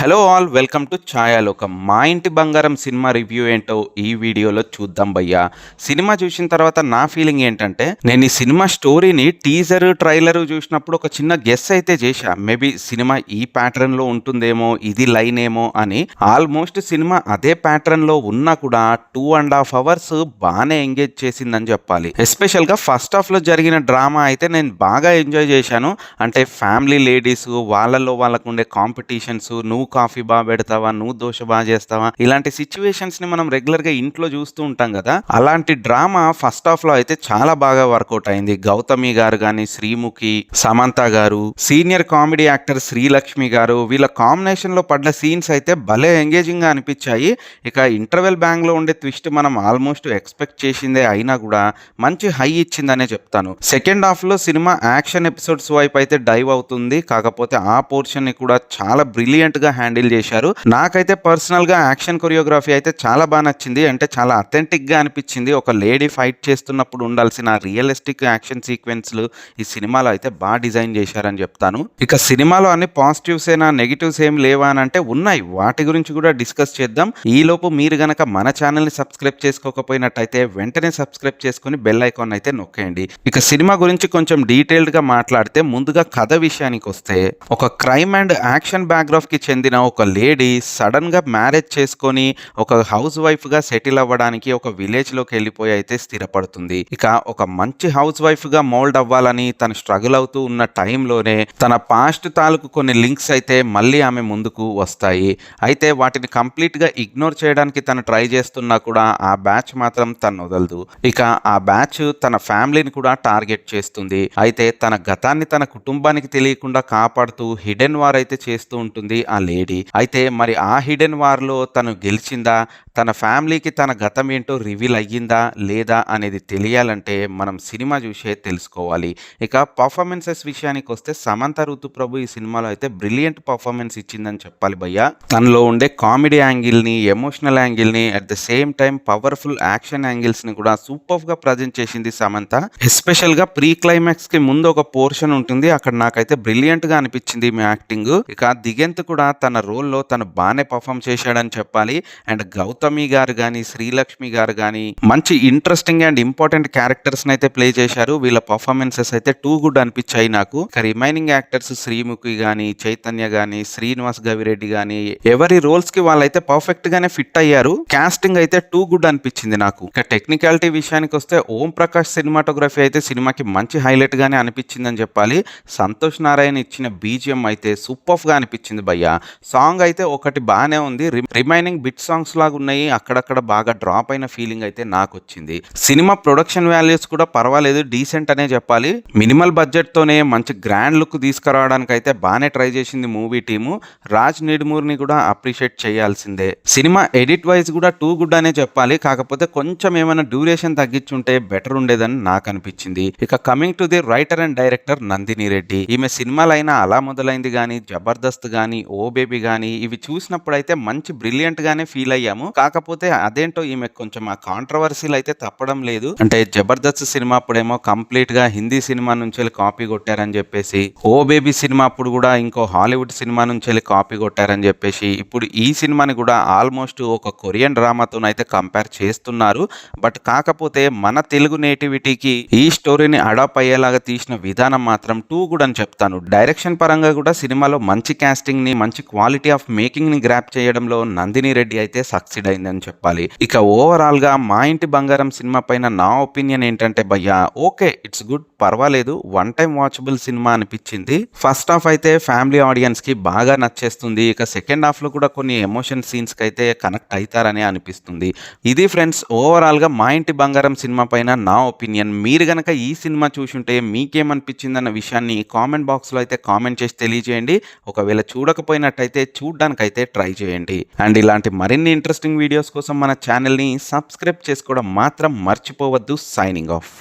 Hello all, welcome to Chayalokam. మా ఇంటి బంగారం సినిమా రివ్యూ ఏంటో ఈ వీడియోలో చూద్దాం భయ్యా. సినిమా చూసిన తర్వాత నా ఫీలింగ్ ఏంటంటే, నేను ఈ సినిమా స్టోరీని టీజర్ ట్రైలర్ చూసినప్పుడు ఒక చిన్న గెస్ అయితే చేశా. మేబీ సినిమా ఈ ప్యాటర్న్ లో ఉంటుందేమో, ఇది లైన్ ఏమో అని. ఆల్మోస్ట్ సినిమా అదే ప్యాటర్న్ లో ఉన్నా కూడా 2.5 hours బాగానే ఎంగేజ్ చేసిందని చెప్పాలి. ఎస్పెషల్ గా ఫస్ట్ హాఫ్ లో జరిగిన డ్రామా అయితే నేను బాగా ఎంజాయ్ చేశాను. అంటే ఫ్యామిలీ లేడీస్ వాళ్ళలో వాళ్ళకు ఉండే కాంపిటీషన్స్, నువ్వు కాఫీ బాగా పెడతావా, నువ్వు దోశ బాగా చేస్తావా, ఇలాంటి సిచ్యువేషన్స్ ని మనం రెగ్యులర్ గా ఇంట్లో చూస్తూ ఉంటాం కదా. అలాంటి డ్రామా ఫస్ట్ హాఫ్ లో అయితే చాలా బాగా వర్కౌట్ అయింది. గౌతమి గారు గాని, శ్రీముఖి, సమంత గారు, సీనియర్ కామెడీ యాక్టర్ శ్రీలక్ష్మి గారు, వీళ్ళ కాంబినేషన్ లో పడ్డ సీన్స్ అయితే భలే ఎంగేజింగ్ గా అనిపించాయి. ఇక ఇంటర్వెల్ బ్యాంగ్ లో ఉండే ట్విస్ట్ మనం ఆల్మోస్ట్ ఎక్స్పెక్ట్ చేసిందే అయినా కూడా మంచి హై ఇచ్చిందనే చెప్తాను. సెకండ్ హాఫ్ లో సినిమా యాక్షన్ ఎపిసోడ్స్ వైపు అయితే డైవ్ అవుతుంది. కాకపోతే ఆ పోర్షన్ ని కూడా చాలా బ్రిలియంట్ గా హ్యాండిల్ చేశారు. నాకైతే పర్సనల్ గా యాక్షన్ కొరియోగ్రఫీ అయితే చాలా బాగా నచ్చింది. అంటే చాలా అథెంటిక్ గా అనిపించింది. ఒక లేడీ ఫైట్ చేస్తున్నప్పుడు ఉండాల్సిన రియలిస్టిక్ యాక్షన్ సీక్వెన్స్లు ఈ సినిమాలో అయితే బాగా డిజైన్ చేశారని చెప్తాను. ఇక సినిమాలో అన్ని పాజిటివ్స్ ఏనా, నెగిటివ్స్ ఏం లేవా అని అంటే ఉన్నాయి. వాటి గురించి కూడా డిస్కస్ చేద్దాం. ఈ లోపు మీరు గనక మన ఛానల్ ని సబ్స్క్రైబ్ చేసుకోకపోయినట్టయితే వెంటనే సబ్స్క్రైబ్ చేసుకుని బెల్ ఐకాన్ అయితే నొక్కేయండి. ఇక సినిమా గురించి కొంచెం డీటెయిల్డ్ గా మాట్లాడితే, ముందుగా కథ విషయానికి వస్తే, ఒక క్రైమ్ అండ్ యాక్షన్ బ్యాక్గ్రౌండ్ కి చెందిన ఒక లేడీ సడన్ గా మ్యారేజ్ చేసుకొని ఒక హౌస్ వైఫ్ గా సెటిల్ అవ్వడానికి ఒక విలేజ్ లోకి వెళ్ళిపోయి అయితే స్థిరపడుతుంది. ఇక ఒక మంచి హౌస్ వైఫ్ గా మోల్డ్ అవ్వాలని తను స్ట్రగుల్ అవుతూ ఉన్న టైంలోనే తన పాస్ట్ తాలూకు కొన్ని లింక్స్ అయితే మళ్ళీ ఆమె ముందుకు వస్తాయి. అయితే వాటిని కంప్లీట్ గా ఇగ్నోర్ చేయడానికి తను ట్రై చేస్తున్నా కూడా ఆ బ్యాచ్ మాత్రం తను వదలదు. ఇక ఆ బ్యాచ్ తన ఫ్యామిలీని కూడా టార్గెట్ చేస్తుంది. అయితే తన గతాన్ని తన కుటుంబానికి తెలియకుండా కాపాడుతూ హిడెన్ వార్ అయితే చేస్తూ ఉంటుంది ఆ లేడీ. అయితే మరి ఆ హిడెన్ వార్ లో తను గెలిచిందా, తన ఫ్యామిలీకి తన గతం ఏంటో రివీల్ అయ్యిందా లేదా అనేది తెలియాలంటే మనం సినిమా చూసే తెలుసుకోవాలి. ఇక పర్ఫార్మెన్సెస్ విషయానికి వస్తే, సమంత ఋతుప్రభు ఈ సినిమాలో అయితే బ్రిలియంట్ పర్ఫార్మెన్స్ ఇచ్చిందని చెప్పాలి భయ్య. తనలో ఉండే కామెడీ యాంగిల్ ని, ఎమోషనల్ యాంగిల్ ని, at the same time powerful action angles ని కూడా సూపర్ గా ప్రజెంట్ చేసింది సమంత. ఎస్పెషల్ గా ప్రీ క్లైమాక్స్ కి ముందు ఒక పోర్షన్ ఉంటుంది, అక్కడ నాకైతే బ్రిలియంట్ గా అనిపించింది మీ యాక్టింగ్. ఇక దిగంత్ కూడా తన రోల్లో తను బాగానే పర్ఫామ్ చేశాడని చెప్పాలి. అండ్ గౌతమి గారు కానీ, శ్రీలక్ష్మి గారు కానీ మంచి ఇంట్రెస్టింగ్ అండ్ ఇంపార్టెంట్ క్యారెక్టర్స్ అయితే ప్లే చేశారు. వీళ్ళ పర్ఫార్మెన్సెస్ అయితే టూ గుడ్ అనిపించాయి నాకు. ఇక రిమైనింగ్ యాక్టర్స్ శ్రీముఖి గానీ, చైతన్య గానీ, శ్రీనివాస్ గవిరెడ్డి గానీ, ఎవరి రోల్స్ కి వాళ్ళైతే పర్ఫెక్ట్ గానే ఫిట్ అయ్యారు. కాస్టింగ్ అయితే టూ గుడ్ అనిపించింది నాకు. ఇక టెక్నికాలిటీ విషయానికి వస్తే, ఓం ప్రకాష్ సినిమాటోగ్రఫీ అయితే సినిమాకి మంచి హైలైట్ గానే అనిపించిందని చెప్పాలి. సంతోష్ నారాయణ ఇచ్చిన బీజిఎం అయితే సూపర్ గా అనిపించింది భయ్య. సాంగ్ అయితే ఒకటి బాగానే ఉంది, రిమైనింగ్ బిట్ సాంగ్స్ లాగా ఉన్నాయి, అక్కడక్కడ బాగా డ్రాప్ అయిన ఫీలింగ్ అయితే నాకు వచ్చింది. సినిమా ప్రొడక్షన్ వాల్యూస్ కూడా పర్వాలేదు, డీసెంట్ అనే చెప్పాలి. మినిమల్ బడ్జెట్ తోనే మంచి గ్రాండ్ లుక్ తీసుకురావడానికి అయితే బాగానే ట్రై చేసింది మూవీ టీము. రాజ్ నిడుమూర్ని కూడా అప్రిషియేట్ చేయాల్సిందే. సినిమా ఎడిట్ వైజ్ కూడా టూ గుడ్ అనే చెప్పాలి. కాకపోతే కొంచెం ఏమైనా డ్యూరేషన్ తగ్గించుంటే బెటర్ ఉండేదని నాకు అనిపించింది. ఇక coming to the writer and director Nandini Reddy, ఈమె సినిమాలైనా అలా మొదలైంది కానీ, జబర్దస్త్ కానీ, ఓ బేబీ కానీ ఇవి చూసినప్పుడు అయితే మంచి బ్రిలియంట్ గానే ఫీల్ అయ్యాము. కాకపోతే అదేంటో ఈమె కొంచెం ఆ కాంట్రవర్సీలు అయితే తప్పడం లేదు. అంటే జబర్దస్త్ సినిమా అప్పుడేమో కంప్లీట్ గా హిందీ సినిమా నుంచి వెళ్ళి కాపీ కొట్టారని చెప్పేసి, ఓ బేబీ సినిమా అప్పుడు కూడా ఇంకో హాలీవుడ్ సినిమా నుంచి వెళ్ళి కాపీ కొట్టారని చెప్పేసి, ఇప్పుడు ఈ సినిమాని కూడా ఆల్మోస్ట్ ఒక కొరియన్ డ్రామాతోనైతే కంపేర్ చేస్తున్నారు. బట్ కాకపోతే మన తెలుగు నేటివిటీకి ఈ స్టోరీని అడాప్ట్ అయ్యేలాగా తీసిన విధానం మాత్రం టూ గుడ్ అని చెప్తాను. డైరెక్షన్ పరంగా కూడా సినిమాలో మంచి కాస్టింగ్ ని, మంచి క్వాలిటీ ఆఫ్ మేకింగ్ ని గ్రాప్ చేయడంలో నందిని రెడ్డి అయితే సక్సీడ్ అయిందని చెప్పాలి. ఇక ఓవరాల్ గా మా ఇంటి బంగారం సినిమా పైన నా ఒపీనియన్ ఏంటంటే భయ్యా, ఓకే, ఇట్స్ గుడ్, పర్వాలేదు, వన్ టైం వాచబుల్ సినిమా అనిపించింది. ఫస్ట్ హాఫ్ అయితే ఫ్యామిలీ ఆడియన్స్ కి బాగా నచ్చేస్తుంది. ఇక సెకండ్ హాఫ్ లో కూడా కొన్ని ఎమోషన్ సీన్స్ కి అయితే కనెక్ట్ అవుతారని అనిపిస్తుంది. ఇది ఫ్రెండ్స్ ఓవరాల్ గా మా ఇంటి బంగారం సినిమా పైన నా ఒపీనియన్. మీరు గనక ఈ సినిమా చూసుంటే మీకేమనిపించింది అన్న విషయాన్ని కామెంట్ బాక్స్ లో అయితే కామెంట్ చేసి తెలియజేయండి. ఒకవేళ చూడకపోయినట్టయితే చూడడానికైతే ట్రై చేయండి. అండ్ ఇలాంటి మరిన్ని ఇంట్రెస్టింగ్ వీడియోస్ కోసం మన ఛానల్ని సబ్స్క్రైబ్ చేసుకోవడం మాత్రం మర్చిపోవద్దు. Signing off.